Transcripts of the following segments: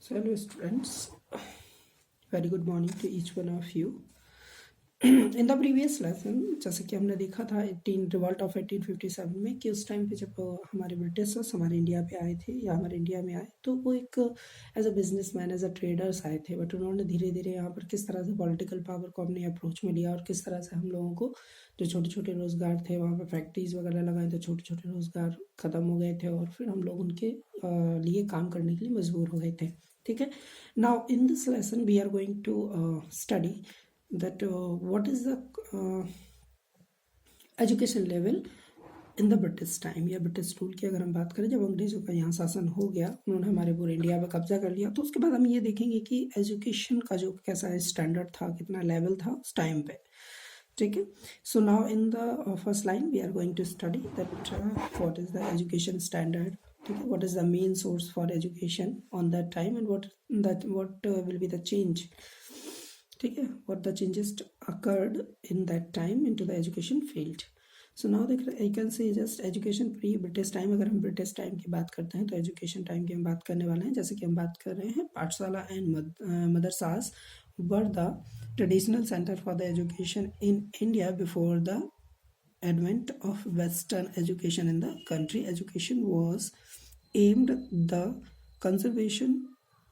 So hello students, very good morning to each one of you. In the previous lesson जैसे कि हमने देखा था रिवॉल्ट ऑफ 1857 में कि उस टाइम पे जब हमारे ब्रिटिशर्स हमारे इंडिया पे आए थे या हमारे इंडिया में आए तो वो एक as a businessman as a traders आए थे, बट उन्होंने धीरे धीरे यहाँ पर किस तरह से पॉलिटिकल पावर को अपने अप्रोच में लिया और किस तरह से हम लोगों को जो छोटे छोटे रोज़गार थे वहाँ पर फैक्ट्रीज वगैरह लगाए तो छोटे छोटे रोज़गार ख़त्म हो गए थे और फिर हम लोग उनके लिए काम करने के लिए मजबूर हो गए थे. ठीक है. Now in this lesson we are going to study that what is the education level in the British time या ब्रिटिश रूल की अगर हम बात करें. जब अंग्रेज़ों का यहाँ शासन हो गया, उन्होंने हमारे पूरे इंडिया पे कब्जा कर लिया, तो उसके बाद हम ये देखेंगे कि एजुकेशन का जो कैसा स्टैंडर्ड था, कितना लेवल था उस टाइम पे. ठीक है. So now in the first line we are going to study that what is the education standard. ठीक है. What is the main source for education on that time and what will be the change. ठीक है. what the changes occurred in that time into the education field. So now देख रहे, I can say just education pre British time. अगर हम British time की बात करते हैं तो education time की हम बात करने वाले हैं. जैसे कि हम बात कर रहे हैं पाठशाला and मदरसास were the traditional center for the education in India before the advent of Western education in the country. Education was aimed the conservation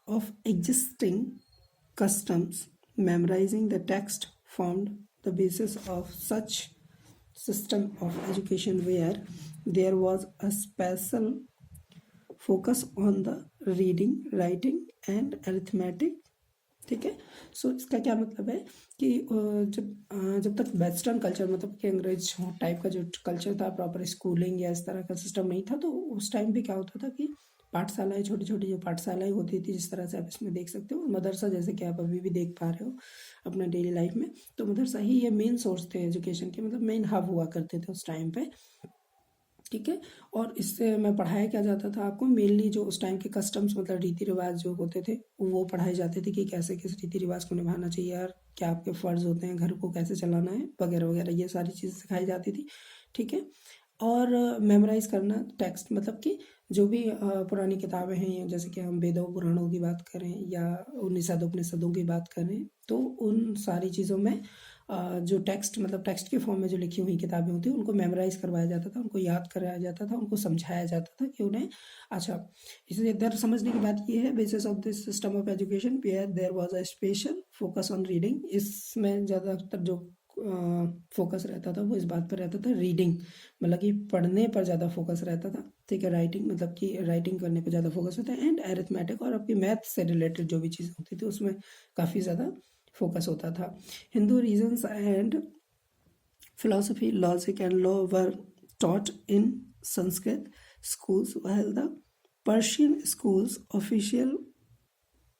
of existing customs. Memorizing the text formed the basis of such system of education where there was a special focus on the reading, writing and arithmetic. ठीक है. सो इसका क्या मतलब है कि जब तक western culture मतलब कि अंग्रेज टाइप का जो कल्चर था, प्रॉपर स्कूलिंग या इस तरह का सिस्टम नहीं था, तो उस टाइम पे क्या होता था कि पाठशालाएं, छोटी छोटी जो पाठशालाएं होती थी, जिस तरह से आप इसमें देख सकते हो, मदरसा जैसे कि आप अभी भी देख पा रहे हो अपना डेली लाइफ में, तो मदरसा ही ये मेन सोर्स थे एजुकेशन के, मतलब मेन हब हुआ करते थे उस टाइम पे. ठीक है. और इससे में पढ़ाया क्या जाता था आपको, मेनली जो उस टाइम के कस्टम्स मतलब रीति रिवाज जो होते थे वो पढ़ाए जाते थे कि कैसे किस रीति रिवाज को निभाना चाहिए यार, क्या आपके फ़र्ज़ होते हैं, घर को कैसे चलाना है वगैरह वगैरह, ये सारी चीज़ें सिखाई जाती थी. ठीक है. और मेमोराइज करना टेक्स्ट, मतलब कि जो भी पुरानी किताबें हैं, जैसे कि हम वेदों पुराणों की बात करें या उपनिषदों की बात करें, तो उन सारी चीज़ों में जो टेक्स्ट मतलब टेक्स्ट के फॉर्म में जो लिखी हुई किताबें होती हैं उनको मेमोराइज करवाया जाता था, उनको याद कराया जाता था, उनको समझाया जाता था कि उन्हें अच्छा. इसलिए इधर समझने की बात ये है, basis of this system of education where there was a special focus on reading. इसमें ज़्यादातर जो फोकस रहता था वो इस बात पर रहता था, रीडिंग मतलब कि पढ़ने पर ज़्यादा फोकस रहता था. ठीक है. राइटिंग मतलब कि राइटिंग करने पर ज़्यादा फोकस होता है, एंड एरिथमेटिक और आपकी मैथ से रिलेटेड जो भी चीज़ें होती थी उसमें काफ़ी ज़्यादा फोकस होता था. Hindu reasons and philosophy, logic and law were taught in Sanskrit schools while the Persian schools official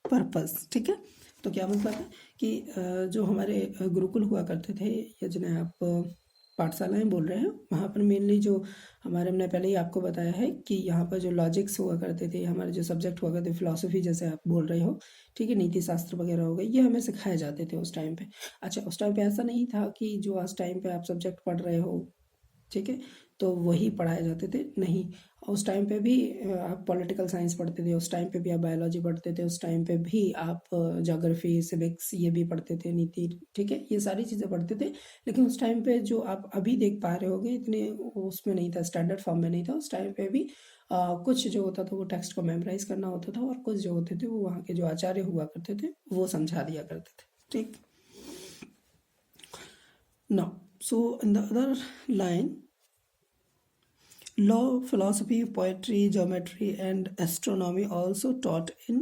purpose. ठीक है. तो क्या मतलब है कि जो हमारे गुरुकुल हुआ करते थे या जिन्हें आप पाठशालाएं बोल रहे हैं, वहाँ पर मेनली जो हमने पहले ही आपको बताया है कि यहाँ पर जो लॉजिक्स हुआ करते थे, हमारे जो सब्जेक्ट हुआ करते, फिलॉसफी जैसे आप बोल रहे हो, ठीक है, नीति शास्त्र वगैरह हो गए, ये हमें सिखाए जाते थे उस टाइम पे. अच्छा, उस टाइम पे ऐसा नहीं था कि जो आज टाइम पे आप सब्जेक्ट पढ़ रहे हो, ठीक है, तो वही पढ़ाए जाते थे, नहीं. उस टाइम पे भी आप पॉलिटिकल साइंस पढ़ते थे, उस टाइम पे भी आप बायोलॉजी पढ़ते थे, उस टाइम पे भी आप ज्योग्राफी, सिविक्स ये भी पढ़ते थे, नीति, ठीक है, ये सारी चीज़ें पढ़ते थे. लेकिन उस टाइम पे जो आप अभी देख पा रहे होगे इतने उसमें नहीं था, स्टैंडर्ड फॉर्म में नहीं था. उस टाइम पे भी कुछ जो होता था वो टेक्स्ट को मेमोराइज करना होता था, और कुछ जो होते थे वो वहाँ के जो आचार्य हुआ करते थे वो समझा दिया करते थे. ठीक. Now so in the other line, law, philosophy, poetry, geometry and astronomy also taught in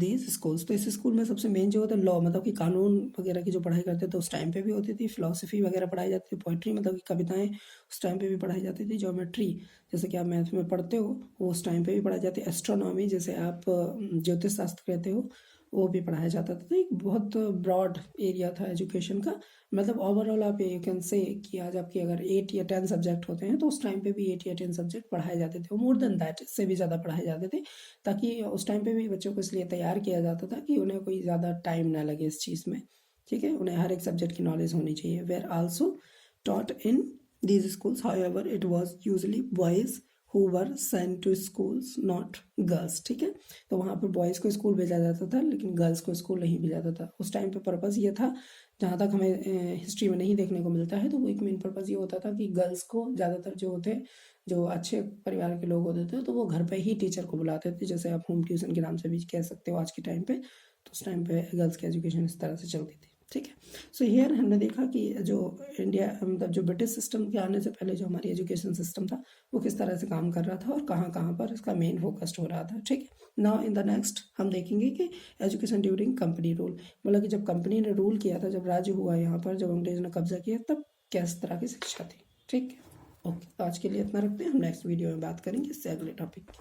these schools. तो इस स्कूल में सबसे मेन जो होता है लॉ, मतलब कि कानून वगैरह की जो पढ़ाई करते थे उस टाइम पे भी होती थी, फिलोसफी वगैरह पढ़ाई जाती थी, पोइट्री मतलब कि कविताएं उस टाइम पे भी पढ़ाई जाती थी, ज्योमेट्री जैसे कि आप मैथ में पढ़ते हो वो उस टाइम पे भी पढ़ाई जाती है, एस्ट्रोनॉमी जैसे आप ज्योतिष शास्त्र कहते हो वो भी पढ़ाया जाता था. तो एक बहुत ब्रॉड एरिया था एजुकेशन का. मतलब ओवरऑल आप यू कैन से कि आज आपके अगर 8 या 10 सब्जेक्ट होते हैं तो उस टाइम पे भी 8 या 10 सब्जेक्ट पढ़ाए जाते थे, मोर देन दैट, इससे भी ज़्यादा पढ़ाए जाते थे, ताकि उस टाइम पे भी बच्चों को इसलिए तैयार किया जाता था कि उन्हें कोई ज़्यादा टाइम ना लगे इस चीज़ में. ठीक है. उन्हें हर एक सब्जेक्ट की नॉलेज होनी चाहिए. Were also taught in these schools, however it was usually boys who were sent to schools not girls, ठीक है। तो वहाँ पर बॉयज़ को स्कूल भेजा जाता था लेकिन गर्ल्स को स्कूल नहीं भेजा जाता था। उस टाइम पे पर्पज़ ये था, जहाँ तक हमें हिस्ट्री में नहीं देखने को मिलता है, तो वो एक मेन पर्पज़ ये होता था कि गर्ल्स को ज़्यादातर जो अच्छे परिवार के लोग होते थे तो वो घर पे ही टीचर को बुलाते थे, जैसे आप होम ट्यूशन के नाम से भी कह सकते हो आज के टाइम पे। तो उस टाइम पे गर्ल्स की एजुकेशन इस तरह से चलती थी, ठीक है। सो हियर हमने देखा कि जो इंडिया मतलब जो ब्रिटिश सिस्टम के आने से पहले जो हमारी एजुकेशन सिस्टम था वो किस तरह से काम कर रहा था और कहाँ कहाँ पर इसका मेन फोकस्ड हो रहा था, ठीक है। नाउ इन द नेक्स्ट हम देखेंगे कि एजुकेशन ड्यूरिंग कंपनी रूल, मतलब कि जब कंपनी ने रूल किया था, जब राज्य हुआ यहाँ पर, जब अंग्रेज ने कब्जा किया, तब किस तरह की शिक्षा थी, ठीक है। ओके, तो आज के लिए इतना रखते हैं, हम नेक्स्ट वीडियो में बात करेंगे इससे अगले टॉपिक की।